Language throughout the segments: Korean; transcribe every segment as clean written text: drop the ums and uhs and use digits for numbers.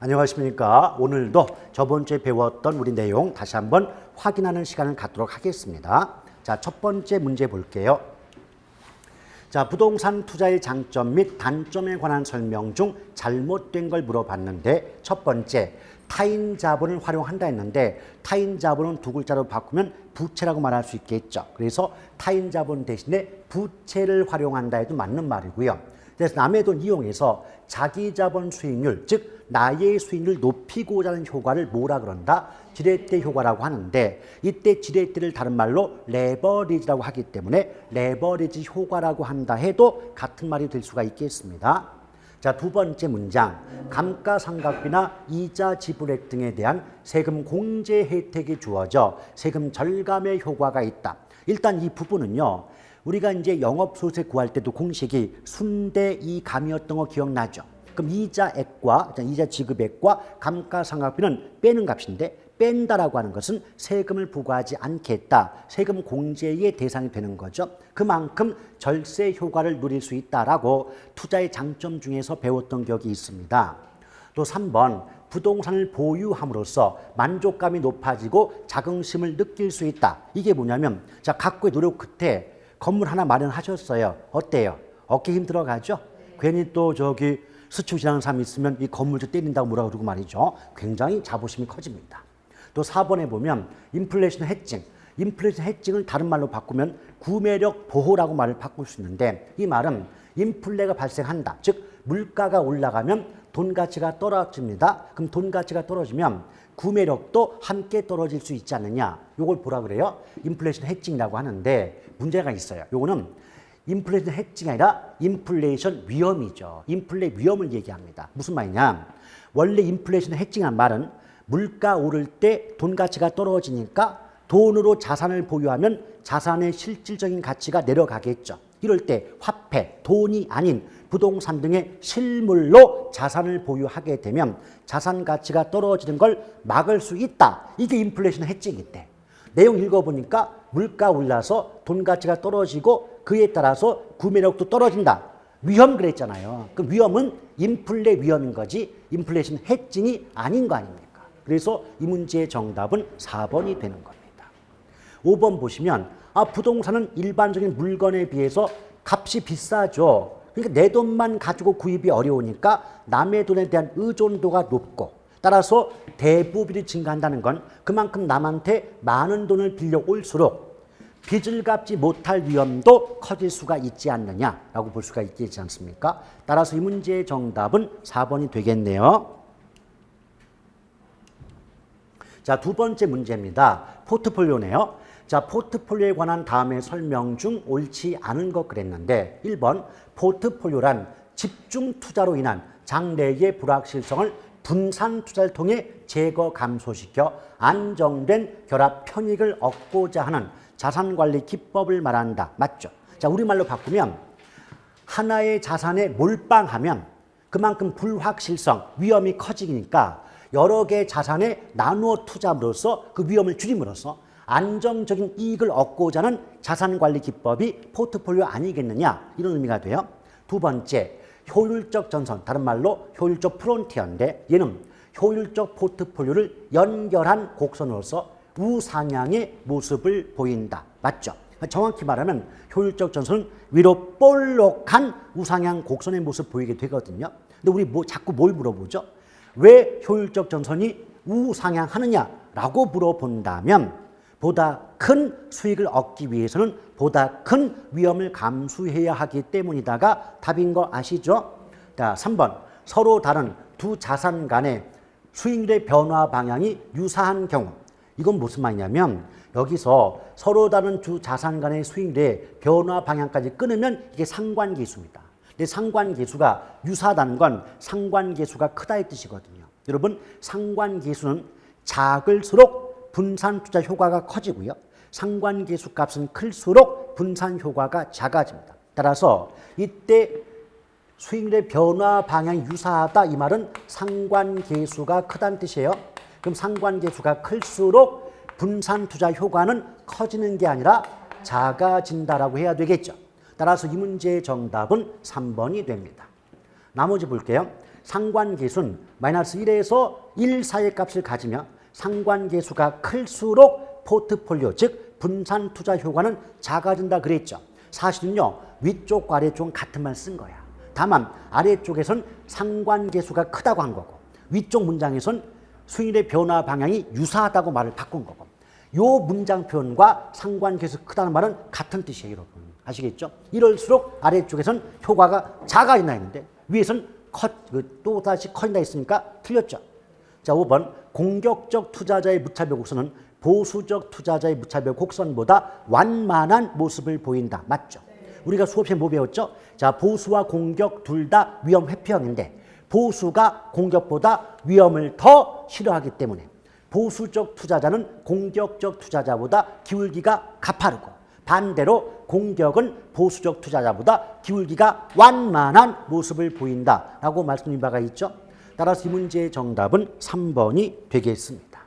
안녕하십니까. 오늘도 저번 주에 배웠던 우리 내용 다시 한번 확인하는 시간을 갖도록 하겠습니다. 자, 첫 번째 문제 볼게요. 자, 부동산 투자의 장점 및 단점에 관한 설명 중 잘못된 걸 물어봤는데 첫 번째, 타인 자본을 활용한다 했는데 타인 자본은 두 글자로 바꾸면 부채라고 말할 수 있겠죠. 그래서 타인 자본 대신에 부채를 활용한다 해도 맞는 말이고요. 그래서 남의 돈 이용해서 자기 자본 수익률, 즉 나의 수익률을 높이고자 하는 효과를 뭐라 그런다? 지렛대 효과라고 하는데 이때 지렛대를 다른 말로 레버리지라고 하기 때문에 레버리지 효과라고 한다 해도 같은 말이 될 수가 있겠습니다. 자, 두 번째 문장, 감가상각비나 이자 지불액 등에 대한 세금 공제 혜택이 주어져 세금 절감의 효과가 있다. 일단 이 부분은요, 우리가 이제 영업소득세 구할 때도 공식이 순대이감이었던 거 기억나죠? 그럼 이자액과 이자 지급액과 감가상각비는 빼는 값인데 뺀다라고 하는 것은 세금을 부과하지 않겠다. 세금 공제의 대상이 되는 거죠. 그만큼 절세 효과를 누릴 수 있다라고 투자의 장점 중에서 배웠던 기억이 있습니다. 또 3번, 부동산을 보유함으로써 만족감이 높아지고 자긍심을 느낄 수 있다. 이게 뭐냐면 자, 각고의 노력 끝에 건물 하나 마련하셨어요. 어때요? 어깨 힘 들어가죠? 괜히 또 저기 스치고 지나는 사람이 있으면 이 건물 좀 때린다고 뭐라 그러고 말이죠. 굉장히 자부심이 커집니다. 또 4번에 보면 인플레이션 해칭. 인플레이션 해칭을 다른 말로 바꾸면 구매력 보호라고 말을 바꿀 수 있는데 이 말은 인플레가 발생한다. 즉 물가가 올라가면 돈 가치가 떨어집니다. 그럼 돈 가치가 떨어지면 구매력도 함께 떨어질 수 있지 않느냐. 이걸 뭐라 그래요? 인플레이션 해칭이라고 하는데 문제가 있어요. 요거는 인플레이션 해칭이 아니라 인플레이션 위험이죠. 인플레 위험을 얘기합니다. 무슨 말이냐? 원래 인플레이션 해칭이란 말은 물가 오를 때 돈 가치가 떨어지니까 돈으로 자산을 보유하면 자산의 실질적인 가치가 내려가겠죠. 이럴 때 화폐, 돈이 아닌 부동산 등의 실물로 자산을 보유하게 되면 자산 가치가 떨어지는 걸 막을 수 있다. 이게 인플레이션 해칭인데 내용 읽어보니까 물가 올라서 돈 가치가 떨어지고 그에 따라서 구매력도 떨어진다. 위험 그랬잖아요. 그 위험은 인플레 위험인 거지 인플레이션 해칭이 아닌 거 아닙니까? 그래서 이 문제의 정답은 4번이 되는 겁니다. 5번 보시면 부동산은 일반적인 물건에 비해서 값이 비싸죠. 그러니까 내 돈만 가지고 구입이 어려우니까 남의 돈에 대한 의존도가 높고 따라서 대부분이 증가한다는 건 그만큼 남한테 많은 돈을 빌려 올수록 빚을 갚지 못할 위험도 커질 수가 있지 않느냐라고 볼 수가 있지 않습니까? 따라서 이 문제의 정답은 4번이 되겠네요. 자, 두 번째 문제입니다. 포트폴리오네요. 자, 포트폴리오에 관한 다음의 설명 중 옳지 않은 것 그랬는데 1번, 포트폴리오란 집중 투자로 인한 장래의 불확실성을 분산 투자를 통해 제거 감소시켜 안정된 결합 편익을 얻고자 하는 자산관리 기법을 말한다. 맞죠? 자, 우리말로 바꾸면 하나의 자산에 몰빵하면 그만큼 불확실성, 위험이 커지니까 여러 개의 자산에 나누어 투자함으로써 그 위험을 줄임으로써 안정적인 이익을 얻고자 하는 자산관리 기법이 포트폴리오 아니겠느냐 이런 의미가 돼요. 두 번째, 효율적 전선, 다른 말로 효율적 프론티어인데 얘는 효율적 포트폴리오를 연결한 곡선으로서 우상향의 모습을 보인다. 맞죠? 정확히 말하면 효율적 전선은 위로 볼록한 우상향 곡선의 모습 보이게 되거든요. 근데 우리 자꾸 뭘 물어보죠? 왜 효율적 전선이 우상향하느냐라고 물어본다면 보다 큰 수익을 얻기 위해서는 보다 큰 위험을 감수해야 하기 때문이다가 답인 거 아시죠? 자, 3번, 서로 다른 두 자산 간의 수익률의 변화 방향이 유사한 경우. 이건 무슨 말이냐면 여기서 서로 다른 두 자산 간의 수익률의 변화 방향까지 끊으면 이게 상관계수입니다. 근데 상관계수가 유사하다는 건 상관계수가 크다의 뜻이거든요. 여러분, 상관계수는 작을수록 분산 투자 효과가 커지고요. 상관계수 값은 클수록 분산 효과가 작아집니다. 따라서 이때 수익률의 변화 방향이 유사하다 이 말은 상관계수가 크다는 뜻이에요. 그럼 상관계수가 클수록 분산 투자 효과는 커지는 게 아니라 작아진다라고 해야 되겠죠. 따라서 이 문제의 정답은 3번이 됩니다. 나머지 볼게요. 상관계수는 마이너스 1에서 1 사이의 값을 가지며 상관계수가 클수록 포트폴리오, 즉 분산 투자 효과는 작아진다 그랬죠. 사실은요, 위쪽과 아래쪽은 같은 말 쓴 거야. 다만 아래쪽에선 상관계수가 크다고 한 거고, 위쪽 문장에선 수익률의 변화 방향이 유사하다고 말을 바꾼 거고, 요 문장 표현과 상관계수 크다는 말은 같은 뜻이에요, 여러분. 아시겠죠? 이럴수록 아래쪽에선 효과가 작아진다 했는데 위에선 또다시 커진다 했으니까 틀렸죠. 자, 5번 공격적 투자자의 무차별 곡선은 보수적 투자자의 무차별 곡선보다 완만한 모습을 보인다. 맞죠? 우리가 수업시에 뭐 배웠죠? 자, 보수와 공격 둘 다 위험 회피형인데 보수가 공격보다 위험을 더 싫어하기 때문에 보수적 투자자는 공격적 투자자보다 기울기가 가파르고, 반대로 공격은 보수적 투자자보다 기울기가 완만한 모습을 보인다라고 말씀드린 바가 있죠. 따라서 이 문제의 정답은 3번이 되겠습니다.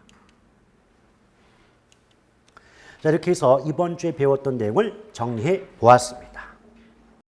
자, 이렇게 해서 이번 주에 배웠던 내용을 정리해 보았습니다.